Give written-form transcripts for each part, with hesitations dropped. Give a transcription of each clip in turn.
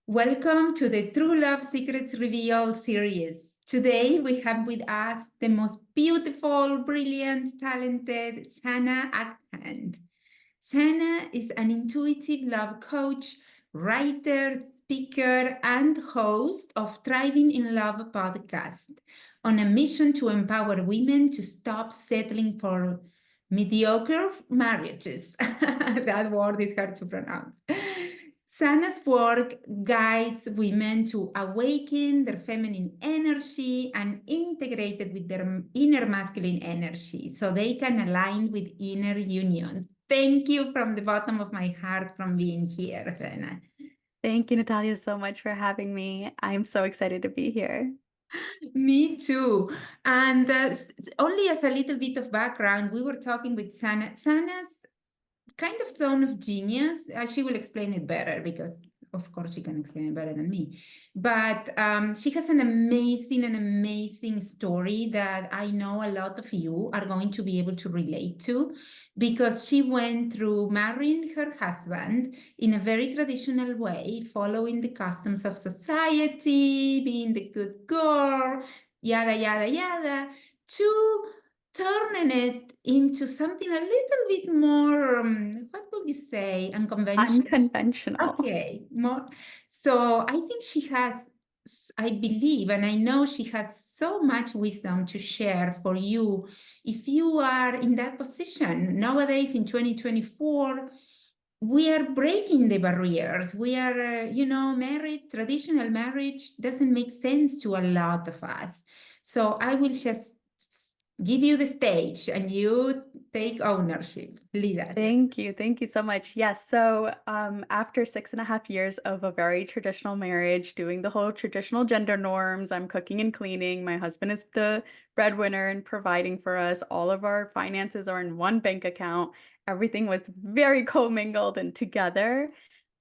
Welcome to the True Love Secrets Reveal series. Today we have with us the most beautiful, brilliant, talented Sana Akhand. Sana is an intuitive love coach, writer, speaker, and host of Thriving in Love podcast on a mission to empower women to stop settling for mediocre marriages. That word is hard to pronounce. Sana's work guides women to awaken their feminine energy and integrate it with their inner masculine energy so they can align with inner union. Thank you from the bottom of my heart from being here, Sana. Thank you, Natalia, so much for having me. I'm so excited to be here. Me too. And only as a little bit of background, we were talking with Sana. Sana's kind of zone of genius. She will explain it better because, of course, she can explain it better than me. But she has an amazing story that I know a lot of you are going to be able to relate to because she went through marrying her husband in a very traditional way, following the customs of society, being the good girl, yada, yada, yada, to turning it into something a little bit more, what would you say, unconventional? Unconventional. Okay, more. So I think she has, I believe, and I know she has so much wisdom to share for you if you are in that position. Nowadays in 2024, we are breaking the barriers. We are, marriage, traditional marriage doesn't make sense to a lot of us. So I will just give you the stage and you take ownership. Lead us. Thank you. Thank you so much. Yes. So, after 6.5 years of a very traditional marriage, doing the whole traditional gender norms, I'm cooking and cleaning. My husband is the breadwinner and providing for us. All of our finances are in one bank account. Everything was very commingled and together.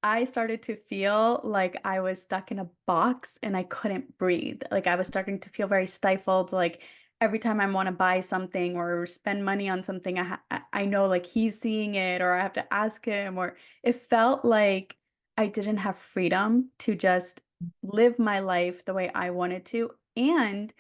I started to feel like I was stuck in a box and I couldn't breathe. Like I was starting to feel very stifled. Like every time I want to buy something or spend money on something, I know like he's seeing it or I have to ask him, or it felt like I didn't have freedom to just live my life the way I wanted to. And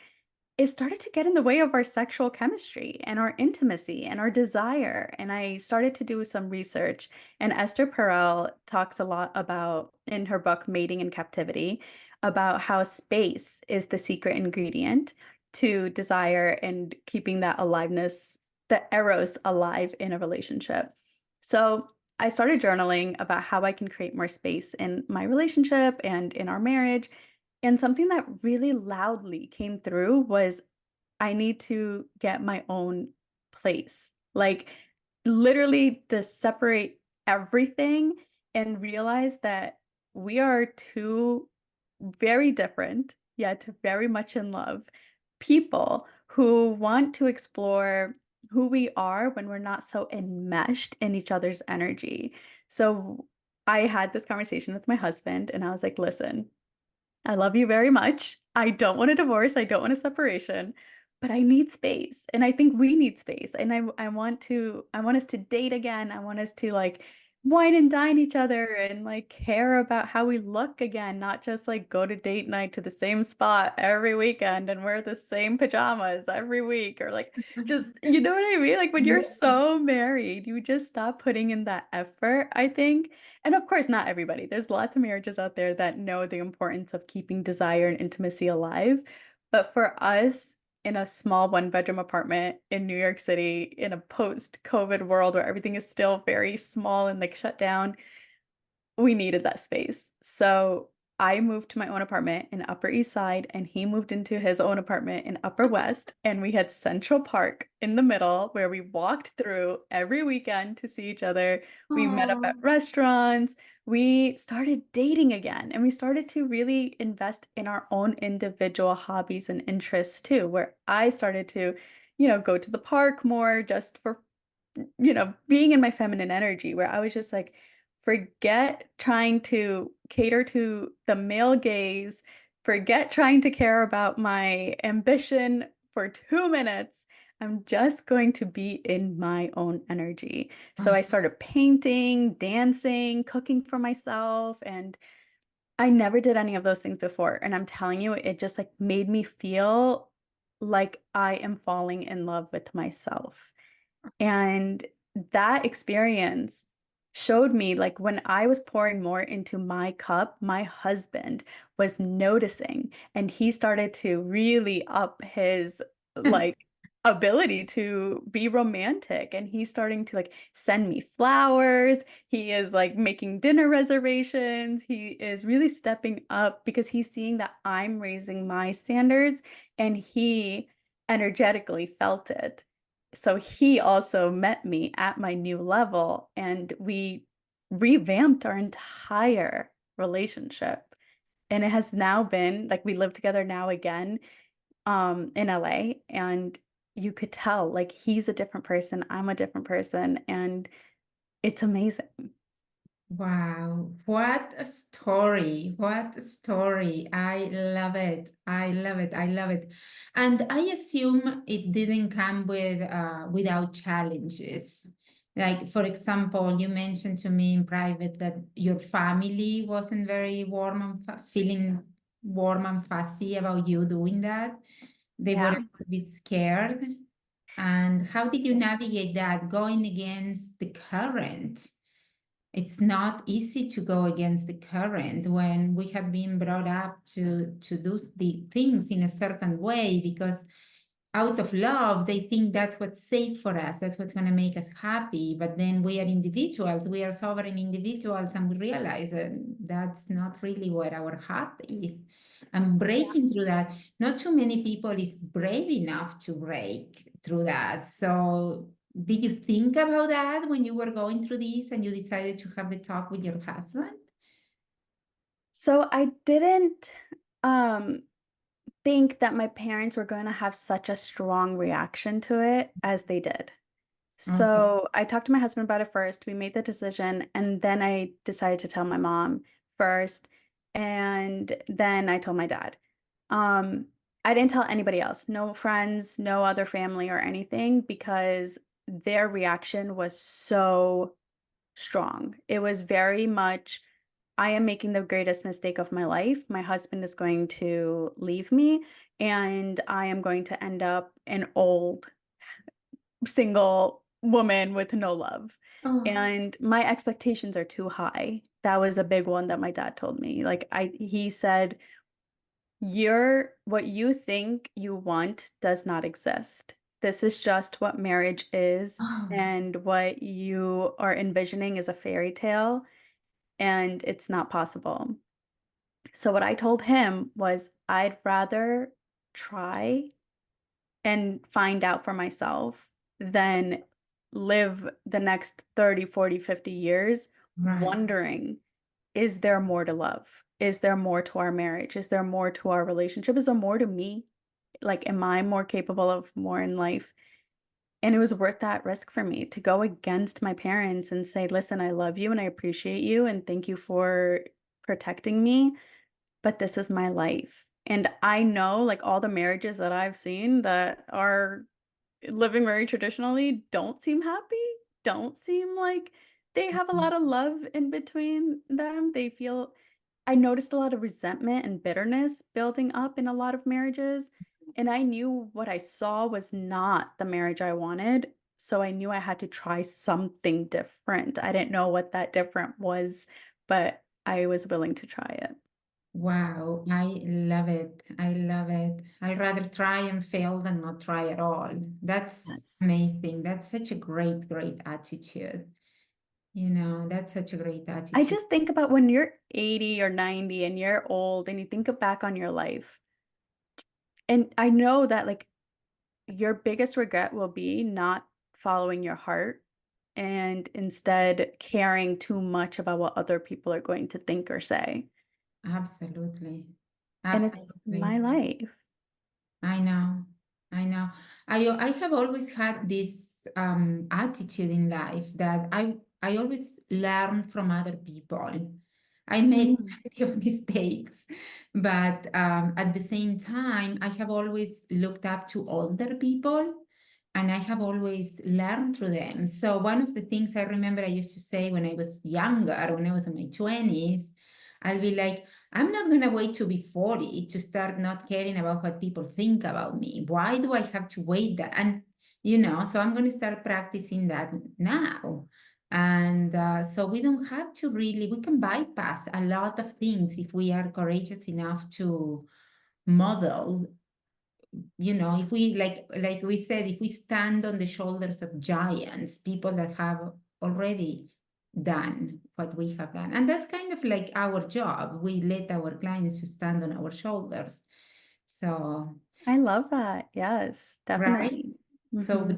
it started to get in the way of our sexual chemistry and our intimacy and our desire. And I started to do some research. And Esther Perel talks a lot about, in her book, Mating in Captivity, about how space is the secret ingredient to desire and keeping that aliveness, the eros alive in a relationship. So I started journaling about how I can create more space in my relationship and in our marriage. And something that really loudly came through was I need to get my own place. Like literally just separate everything and realize that we are two very different, yet very much in love people who want to explore who we are when we're not so enmeshed in each other's energy. So I had this conversation with my husband and I was like, listen, I love you very much. I don't want a divorce. I don't want a separation, but I need space. And I think we need space. And I want us to date again. I want us to like wine and dine each other and like care about how we look again, not just like go to date night to the same spot every weekend and wear the same pajamas every week or like just, you know what I mean? Like when you're so married, you just stop putting in that effort, I think. And of course, not everybody. There's lots of marriages out there that know the importance of keeping desire and intimacy alive. But for us, in a small one-bedroom apartment in New York City, in a post-COVID world where everything is still very small and like shut down, we needed that space. So I moved to my own apartment in Upper East Side, and he moved into his own apartment in Upper West. And we had Central Park in the middle where we walked through every weekend to see each other. We met up at Oh. restaurants. We started dating again, and we started to really invest in our own individual hobbies and interests too, where I started to, go to the park more just for, being in my feminine energy, where I was just like, forget trying to cater to the male gaze. Forget trying to care about my ambition for 2 minutes. I'm just going to be in my own energy. So I started painting, dancing, cooking for myself, and I never did any of those things before, and I'm telling you, it just, like, made me feel like I am falling in love with myself. And that experience showed me, like, when I was pouring more into my cup, my husband was noticing, and he started to really up his, like, ability to be romantic, and he's starting to, like, send me flowers. He is, like, making dinner reservations. He is really stepping up because he's seeing that I'm raising my standards, and he energetically felt it. So he also met me at my new level, and we revamped our entire relationship. And it has now been like we live together now again in LA, and you could tell like he's a different person, I'm a different person, and it's amazing. Wow, what a story. What a story. I love it. I love it. I love it. And I assume it didn't come with without challenges. Like, for example, you mentioned to me in private that your family wasn't very warm and feeling warm and fussy about you doing that. They were a Yeah. little bit scared. And how did you navigate that going against the current? It's not easy to go against the current when we have been brought up to do the things in a certain way because out of love they think that's what's safe for us, that's what's going to make us happy, but then we are individuals, we are sovereign individuals, and we realize that that's not really what our heart is, and breaking through that, not too many people is brave enough to break through that. So did you think about that when you were going through this and you decided to have the talk with your husband? So I didn't um think that my parents were going to have such a strong reaction to it as they did. Okay. So I talked to my husband about it first. We made the decision, and then I decided to tell my mom first, and then I told my dad. Um, I didn't tell anybody else, no friends, no other family or anything, because their reaction was so strong. It was very much, I am making the greatest mistake of my life. My husband is going to leave me, and I am going to end up an old single woman with no love. Oh, And my expectations are too high. That was a big one that my dad told me. He said, "You're what you think you want does not exist. This is just what marriage is, oh, and what you are envisioning is a fairy tale, and it's not possible." So what I told him was I'd rather try and find out for myself than live the next 30, 40, 50 years right. wondering, is there more to love? Is there more to our marriage? Is there more to our relationship? Is there more to me? Like, am I more capable of more in life? And it was worth that risk for me to go against my parents and say, listen, I love you and I appreciate you and thank you for protecting me, but this is my life. And I know, like, all the marriages that I've seen that are living very traditionally don't seem happy, don't seem like they have a lot of love in between them. I noticed a lot of resentment and bitterness building up in a lot of marriages, and I knew what I saw was not the marriage I wanted, so I knew I had to try something different. I didn't know what that different was, but I was willing to try it. Wow, I love it. I love it. I'd rather try and fail than not try at all. That's Yes. amazing. That's such a great, great attitude. That's such a great I attitude. just think about when you're 80 or 90 and you're old and you think back on your life. And I know that like your biggest regret will be not following your heart and instead caring too much about what other people are going to think or say. Absolutely. And it's my Absolutely. life. I know. I know. I have always had this attitude in life that I always learn from other people. I made Mm. plenty of mistakes, but at the same time, I have always looked up to older people and I have always learned through them. So one of the things I remember I used to say when I was younger, when I was in my 20s, I'll be like, I'm not going to wait to be 40 to start not caring about what people think about me. Why do I have to wait that? And, so I'm going to start practicing that now. And so we don't have to really, we can bypass a lot of things if we are courageous enough to model, if we, like we said, if we stand on the shoulders of giants, people that have already done what we have done. And that's kind of like our job. We let our clients to stand on our shoulders. So, I love that. Yes, right. definitely. So Hmm.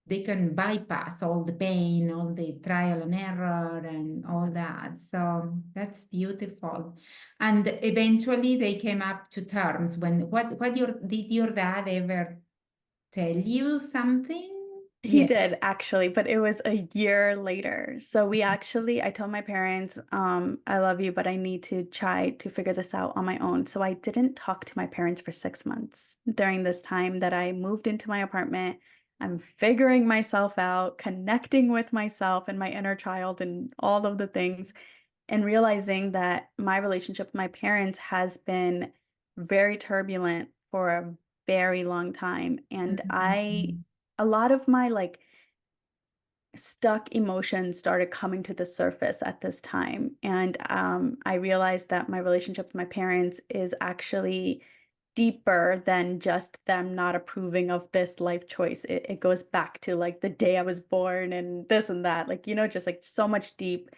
they can bypass all the pain, all the trial and error and all that. So that's beautiful. And eventually they came up to terms. Did your dad ever tell you something? He Yeah. did actually, but it was a year later. So I told my parents, I love you, but I need to try to figure this out on my own. So I didn't talk to my parents for 6 months during this time that I moved into my apartment. I'm figuring myself out, connecting with myself and my inner child and all of the things, and realizing that my relationship with my parents has been very turbulent for a very long time. And Mhm. a lot of my like stuck emotions started coming to the surface at this time. And I realized that my relationship with my parents is actually deeper than just them not approving of this life choice. It goes back to like the day I was born and this and that, like, just like so much deep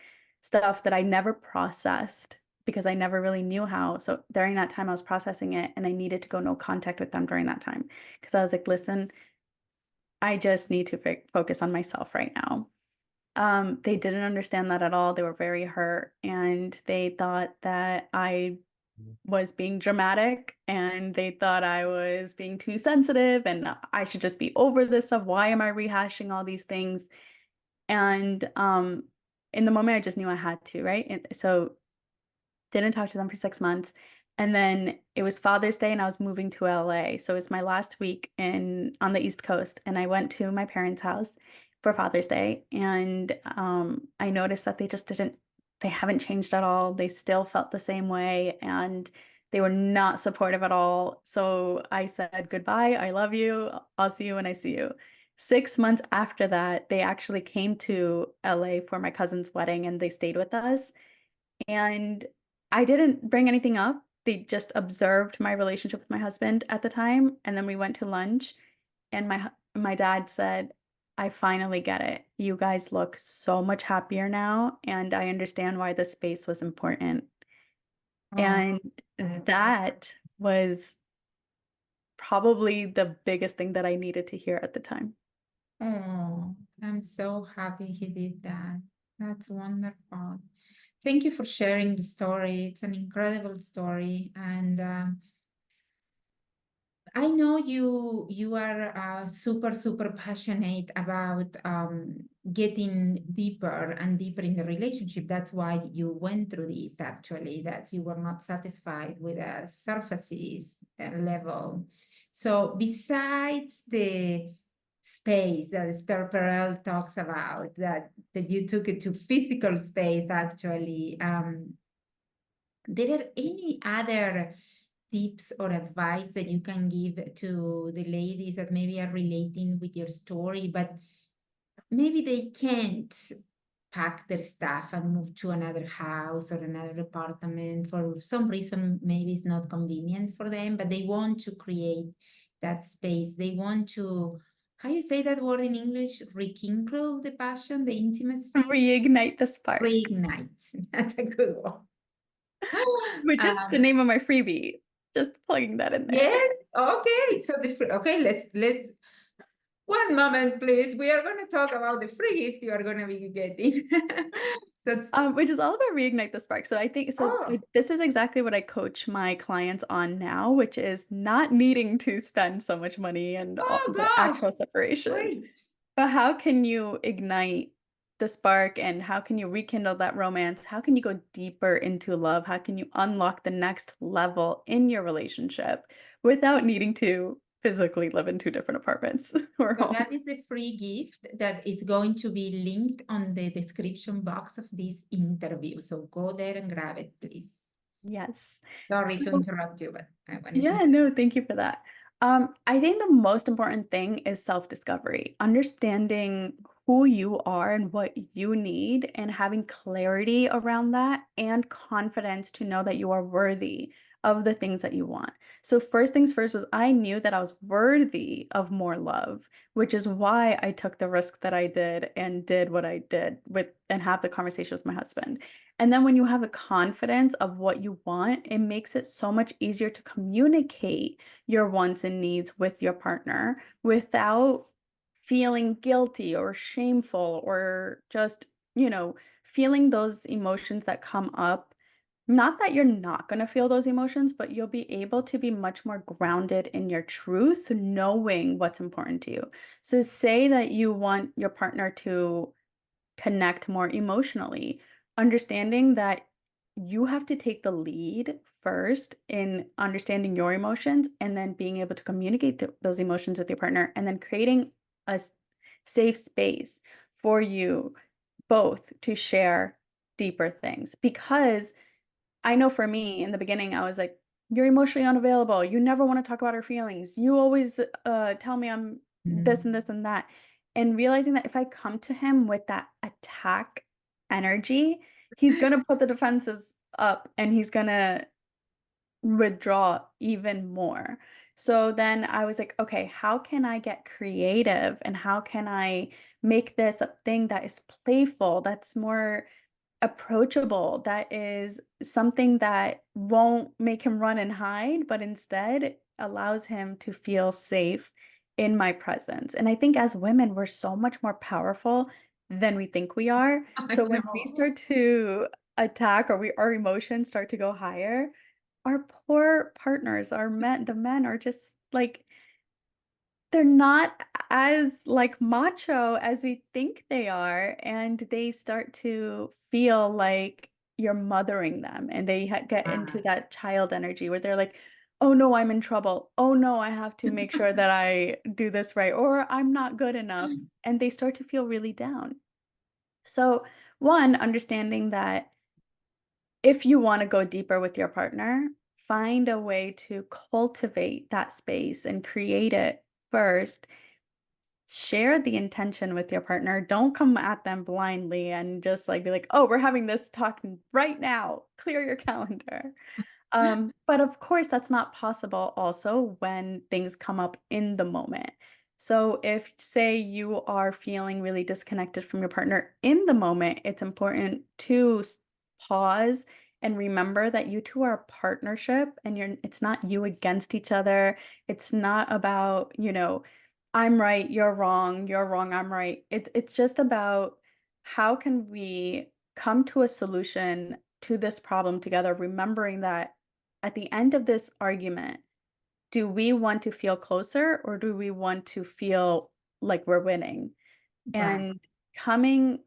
stuff that I never processed because I never really knew how. So during that time, I was processing it and I needed to go no contact with them during that time because I was like, listen, I just need to focus on myself right now. They didn't understand that at all. They were very hurt and they thought that I was being dramatic and they thought I was being too sensitive and I should just be over this stuff. Why am I rehashing all these things? And in the moment I just knew I had to, right? And so didn't talk to them for 6 months. And then it was Father's Day and I was moving to LA. So it was my last week on the East Coast. And I went to my parents' house for Father's Day. And I noticed that they haven't changed at all. They still felt the same way and they were not supportive at all. So I said, goodbye. I love you. I'll see you when I see you. 6 months after that, they actually came to LA for my cousin's wedding and they stayed with us. And I didn't bring anything up. They just observed my relationship with my husband at the time, and then we went to lunch, and my dad said, "I finally get it. You guys look so much happier now, and I understand why this space was important." Oh, And that was probably the biggest thing that I needed to hear at the time. oh, I'm so happy he did that. That's wonderful. Thank you for sharing the story. It's an incredible story. And I know you are super passionate about getting deeper and deeper in the relationship. That's why you went through this actually, that you were not satisfied with a surfaces level. So besides the space that Esther Perel talks about, that you took it to physical space actually, there are any other tips or advice that you can give to the ladies that maybe are relating with your story, but maybe they can't pack their stuff and move to another house or another apartment for some reason, maybe it's not convenient for them, but they want to create that space. They want to, how you say that word in English? Rekindle the passion, the intimacy, Reignite the spark, reignite. That's a good one. which is the Um, name of my freebie. Just plugging that in there. yes. Okay. So okay. Let's one moment, please. We are going to talk about the free gift you are going to be getting. That's Which is all about reignite the spark. So I think oh this is exactly what I coach my clients on now, which is not needing to spend so much money and all oh the gosh, actual separation. great. But how can you ignite the spark and how can you rekindle that romance? How can you go deeper into love? How can you unlock the next level in your relationship without needing to physically live in two different apartments or So homes. that is the free gift that is going to be linked on the description box of this interview. So go there and grab it, please. Yes. Sorry to So interrupt you, but I wanted to. yeah, no, thank you for that. I think the most important thing is self-discovery, understanding who you are and what you need, and having clarity around that and confidence to know that you are worthy of the things that you want. So first things first was I knew that I was worthy of more love, which is why I took the risk that I did and did what I did with and have the conversation with my husband. And then when you have a confidence of what you want, it makes it so much easier to communicate your wants and needs with your partner without feeling guilty or shameful or just, feeling those emotions that come up. Not that you're not going to feel those emotions, but you'll be able to be much more grounded in your truth, knowing what's important to you. So, say that you want your partner to connect more emotionally, understanding that you have to take the lead first in understanding your emotions and then being able to communicate those emotions with your partner and then creating a safe space for you both to share deeper things. Because I know for me in the beginning, I was like, you're emotionally unavailable. You never want to talk about our feelings. You always tell me I'm this and Mm. this and that. And realizing that if I come to him with that attack energy, he's going to put the defenses up and he's going to withdraw even more. So then I was like, okay, how can I get creative and how can I make this a thing that is playful, that's more approachable, that is something that won't make him run and hide, but instead allows him to feel safe in my presence. And I think as women, we're so much more powerful than we think we are. I So when we know. start to attack or our emotions start to go higher, our poor partners, the men are just like they're not as, like, macho as we think they are, and they start to feel like you're mothering them, and they get into Ah. that child energy where they're like, "Oh, no, I'm in trouble. Oh, no, I have to make sure that I do this right," or "I'm not good enough," and they start to feel really down. So, one, understanding that if you wanna go deeper with your partner, find a way to cultivate that space and create it first. Share the intention with your partner. Don't come at them blindly and just like be like, "Oh, we're having this talk right now. Clear your calendar." But of course, that's not possible also when things come up in the moment. So if, say, you are feeling really disconnected from your partner in the moment, it's important to pause and remember that you two are a partnership and it's not you against each other. It's not about, I'm right, you're wrong, I'm right. It's just about how can we come to a solution to this problem together, remembering that at the end of this argument, do we want to feel closer or do we want to feel like we're winning? Wow. And coming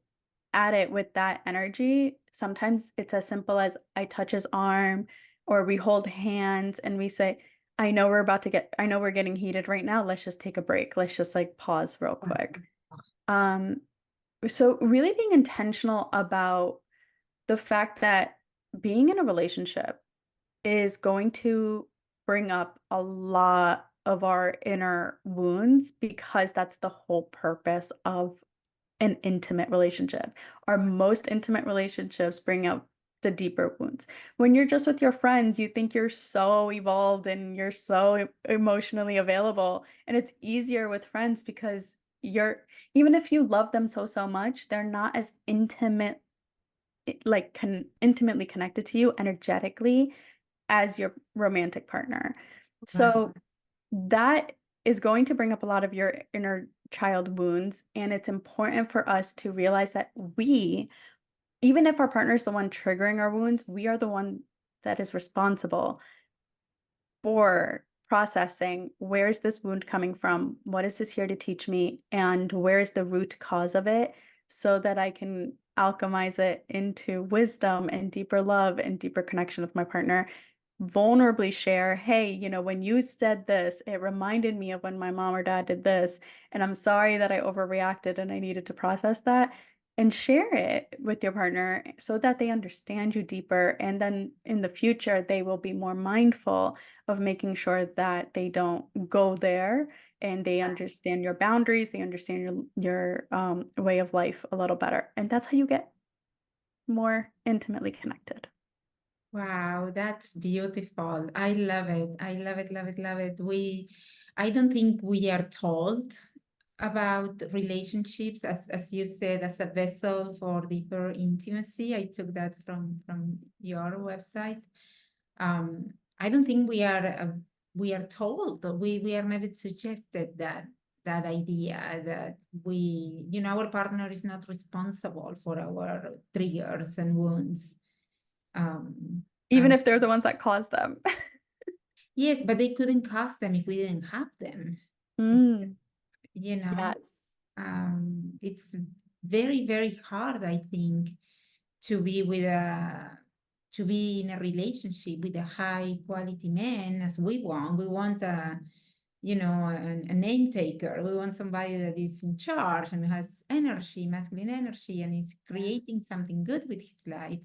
at it with that energy, sometimes it's as simple as I touch his arm or we hold hands and we say, I know we're getting heated right now. Let's just take a break. Let's just like pause real quick. Um, so really being intentional about the fact that being in a relationship is going to bring up a lot of our inner wounds because that's the whole purpose of an intimate relationship. Our most intimate relationships bring out the deeper wounds. When you're just with your friends, you think you're so evolved and you're so emotionally available. And it's easier with friends because even if you love them so, so much, they're not as intimately connected to you energetically as your romantic partner. Wow. So that is going to bring up a lot of your inner child wounds. And it's important for us to realize that even if our partner is the one triggering our wounds, we are the one that is responsible for processing where's this wound coming from? What is this here to teach me? And where is the root cause of it so that I can alchemize it into wisdom and deeper love and deeper connection with my partner vulnerably share, hey, when you said this, it reminded me of when my mom or dad did this, and I'm sorry that I overreacted and I needed to process that, and share it with your partner so that they understand you deeper. And then in the future, they will be more mindful of making sure that they don't go there, and they understand your boundaries, they understand your way of life a little better. And that's how you get more intimately connected. Wow, that's beautiful. I love it. I love it, love it, love it. I don't think we are told about relationships, as you said, as a vessel for deeper intimacy. I took that from your website. I don't think we are told. We are never suggested that idea that our partner is not responsible for our triggers and wounds. Even And if they're the ones that cause them. yes, but they couldn't cause them if we didn't have them. It, Mm, you know, yes. it's very, very hard, I think, to be with a to be in a relationship with a high quality man as we want. We want a name taker. We want somebody that is in charge and has energy, masculine energy, and is creating something good with his life.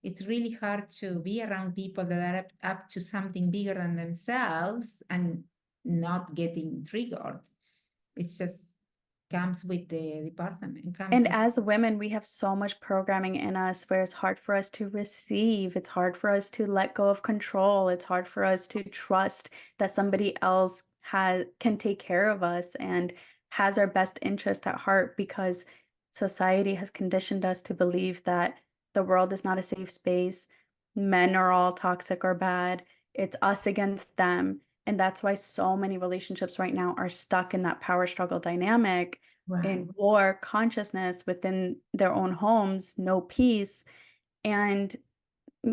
It's really hard to be around people that are up to something bigger than themselves and not getting triggered. It's just comes with the department, comes And with. as women, we have so much programming in us where it's hard for us to receive. It's hard for us to let go of control. It's hard for us to trust that somebody else can take care of us and has our best interest at heart, because society has conditioned us to believe that the world is not a safe space. Men are all toxic or bad. It's us against them. And that's why so many relationships right now are stuck in that power struggle dynamic, Right. in war consciousness within their own homes, no peace. And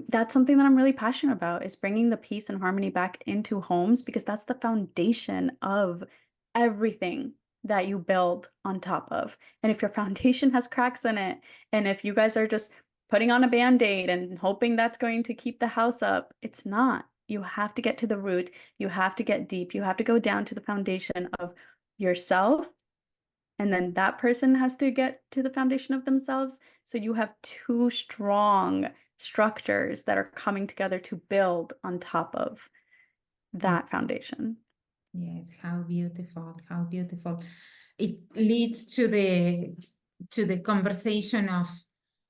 that's something that I'm really passionate about, is bringing the peace and harmony back into homes, because that's the foundation of everything that you build on top of. And if your foundation has cracks in it, and if you guys are just putting on a band-aid and hoping that's going to keep the house up, it's not. You have to get to the root. You have to get deep. You have to go down to the foundation of yourself, and then that person has to get to the foundation of themselves. So you have two strong structures that are coming together to build on top of that foundation. Yes, how beautiful, how beautiful. It leads to the conversation of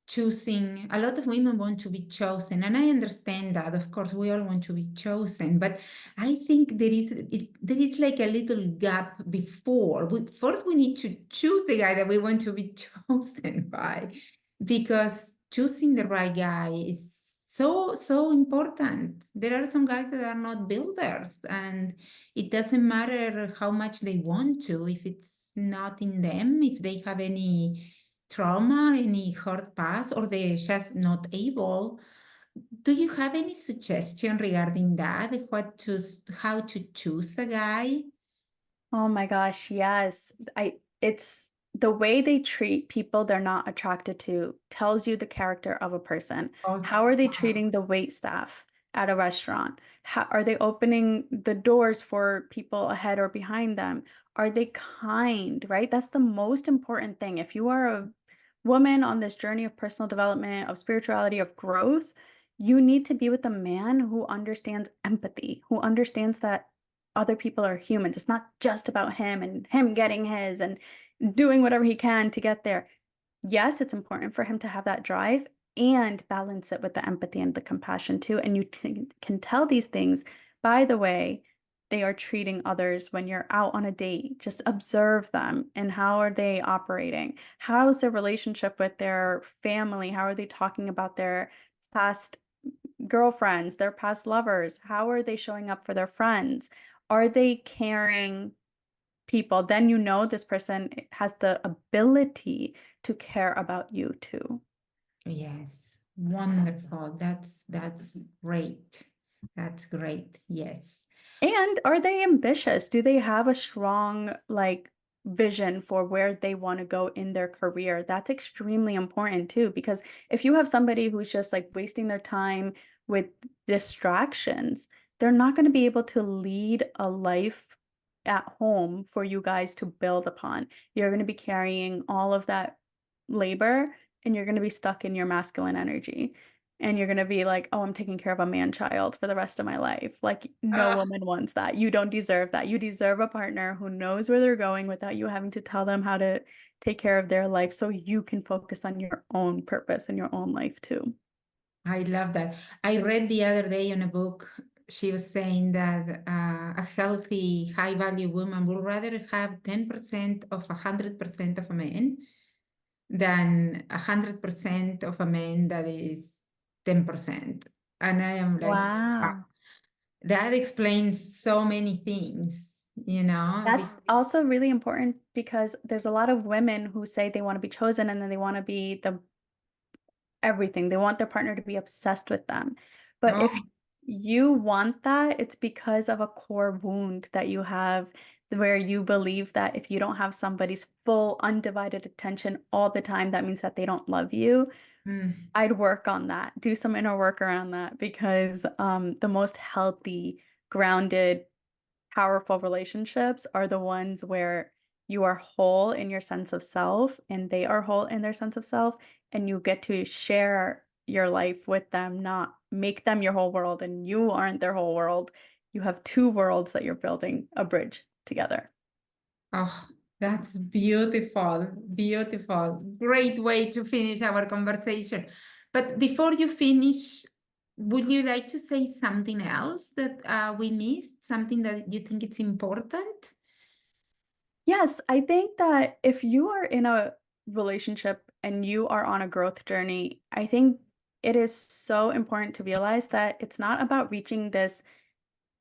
choosing. A lot of women want to be chosen, and I understand that. Of course, we all want to be chosen, but I think there is like a little gap before. First, we need to choose the guy that we want to be chosen by, because choosing the right guy is so important. There are some guys that are not builders, and it doesn't matter how much they want to, if it's not in them, if they have any trauma, any hurt past, or they're just not able. Do you have any suggestion regarding that? How to choose a guy? Oh my gosh, yes. It's the way they treat people they're not attracted to tells you the character of a person. Oh, How are they wow. treating the wait staff at a restaurant? How are they opening the doors for people ahead or behind them? Are they kind, right? That's the most important thing. If you are a woman on this journey of personal development, of spirituality, of growth, you need to be with a man who understands empathy, who understands that other people are humans. It's not just about him and him getting his and doing whatever he can to get there. Yes, it's important for him to have that drive and balance it with the empathy and the compassion too. And you can tell these things by the way they are treating others when you're out on a date. Just observe them, and how are they operating? How's their relationship with their family? How are they talking about their past girlfriends, their past lovers? How are they showing up for their friends? Are they caring people? Then you know this person has the ability to care about you too. Yes, wonderful. That's great. That's great. Yes. And are they ambitious? Do they have a strong vision for where they want to go in their career? That's extremely important too, because if you have somebody who's just like wasting their time with distractions, they're not going to be able to lead a life at home for you guys to build upon. You're going to be carrying all of that labor and you're going to be stuck in your masculine energy. And you're going to be like, oh, I'm taking care of a man child for the rest of my life. Like, no Ah, woman wants that. You don't deserve that. You deserve a partner who knows where they're going without you having to tell them how to take care of their life so you can focus on your own purpose and your own life too. I love that. I read the other day in a book, she was saying that a healthy, high value woman would rather have 10% of 100% of a man than 100% of a man that is 10%. And I am like, wow, Wow. that explains so many things, you know? That's also really important because there's a lot of women who say they want to be chosen and then they want to be the everything. They want their partner to be obsessed with them. But Oh, if you want that, it's because of a core wound that you have where you believe that if you don't have somebody's full undivided attention all the time, that means that they don't love you. mm, I'd work on that. Do some inner work around that because the most healthy, grounded, powerful relationships are the ones where you are whole in your sense of self and they are whole in their sense of self, and you get to share your life with them, not make them your whole world and you aren't their whole world. You have two worlds that you're building a bridge together. oh, that's beautiful, beautiful. Great way to finish our conversation. But before you finish, would you like to say something else that we missed? Something that you think it's important? Yes, I think that if you are in a relationship and you are on a growth journey, I think it is so important to realize that it's not about reaching this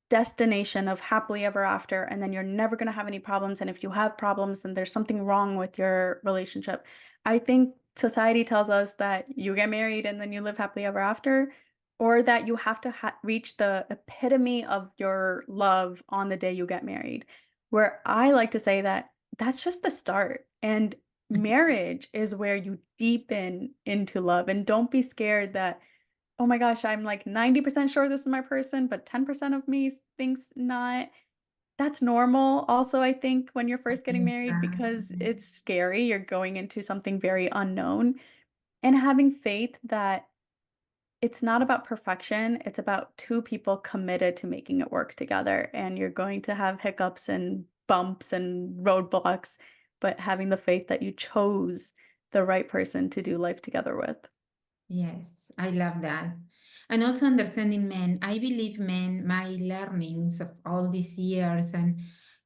destination of happily ever after and then you're never going to have any problems, and if you have problems then there's something wrong with your relationship. I think society tells us that you get married and then you live happily ever after, or that you have to reach the epitome of your love on the day you get married, where I like to say that that's just the start, and marriage is where you deepen into love. And don't be scared that, oh my gosh, I'm like 90% sure this is my person, but 10% of me thinks not. That's normal. Also, I think when you're first getting married, because Exactly. it's scary, you're going into something very unknown, and having faith that it's not about perfection. It's about two people committed to making it work together. And you're going to have hiccups and bumps and roadblocks, but having the faith that you chose the right person to do life together with. Yes, I love that. And also understanding men. I believe men, my learnings of all these years, and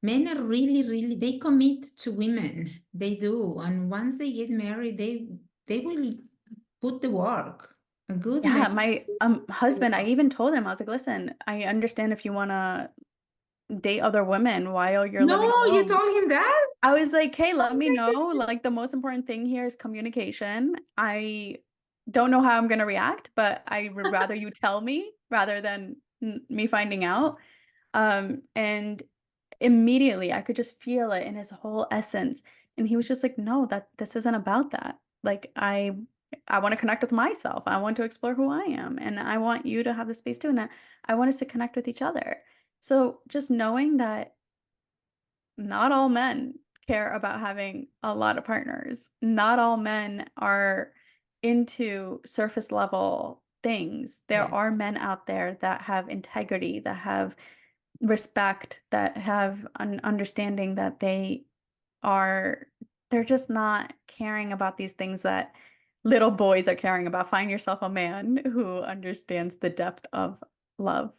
men are really, really, they commit to women. They do. And once they get married, they will put the work. A good man. Yeah, my husband, I even told him, I was like, listen, I understand if you want to date other women while you're living No, you alone. told him that? I was like, hey, Oh let me my know. goodness. Like, the most important thing here is communication. I don't know how I'm going to react, but I would rather you tell me rather than me finding out. And immediately I could just feel it in his whole essence. And he was just like, no, that this isn't about that. Like, I want to connect with myself. I want to explore who I am. And I want you to have the space too. And I want us to connect with each other. So just knowing that not all men care about having a lot of partners. Not all men are into surface level things. There Yeah. are men out there that have integrity, that have respect, that have an understanding that are they're just not caring about these things that little boys are caring about. Find yourself a man who understands the depth of love.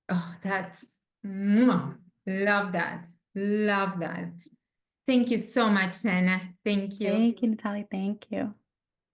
Oh, that's love that. Love that. Thank you so much, Sana. Thank you. Thank you, Natalie. Thank you.